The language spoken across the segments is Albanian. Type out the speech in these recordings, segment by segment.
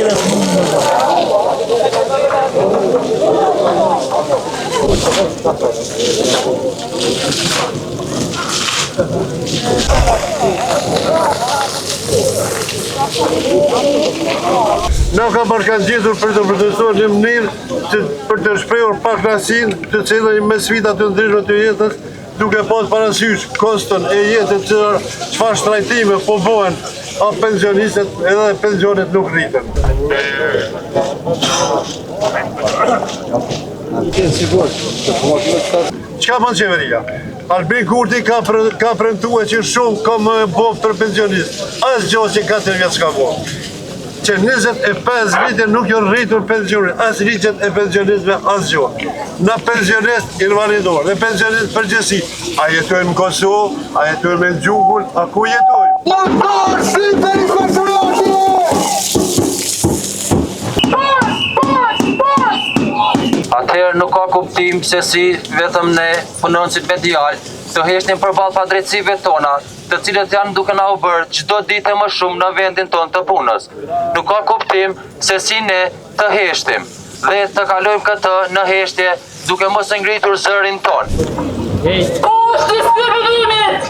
Na ka përkatëgjitur për të përtestuar në mënyrë për të shprehur paklasin të cilën me sfida të ndryshme të jetës, duke pas parasysh koston e jetës çfarë shtrajtime po bëhen a pensionistët edhe pensionet nuk rriten. Çka bën qeveria? Albin Kurti ka premtuar që shumë ka më bëf për pensionistë. Asgjë që 4 vjet s'ka bërë. Që 25 vite nuk janë rritur pensionet, as rritjet e pensionistëve asgjë. Na pensionist invalidor, dhe pensionist përgjithësi. A jetojmë në Kosovë, a jetojmë në Gjugull, a ku jetojmë? Atëherë nuk ka kuptim se si vetëm ne punonësit me djalë të heshtin përballë padrejtësive tona, të cilët janë duke na u bërë çdo ditë më shumë në vendin tonë të punës. Nuk ka kuptim se si ne të heshtim dhe të kalojmë këtë në heshtje duke mos e ngritur zërin tonë. Poshtë diskrimitimit!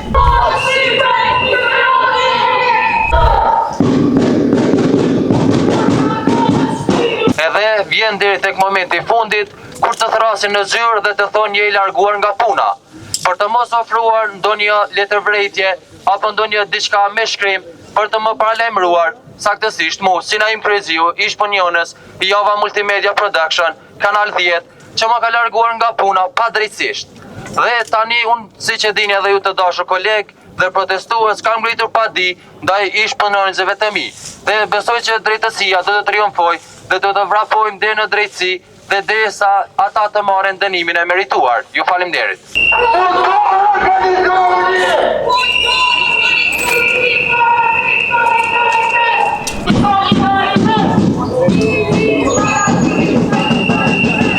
Edhe vjen deri tek momenti i fundit kur të thrasin në zyrë dhe të thonë je i larguar nga puna, për të mos ofruar ndonjë letërvërejtje apo ndonjë diçka me shkrim për të më paralajmëruar, saktësisht mu, si Naim Preziu, ish punionës i Java Multimedia Production, Kanal 10, që më ka larguar nga puna padrejtësisht. Dhe tani unë, siç e dini edhe ju të dashur koleg dhe protestues, kam ngritur padi ndaj ish punonësve të mi. Dhe besoj që drejtësia do të triumfojë dhe do të vrapojmë deri në drejtësi dhe derisa ata të marrin dënimin e merituar. Ju faleminderit.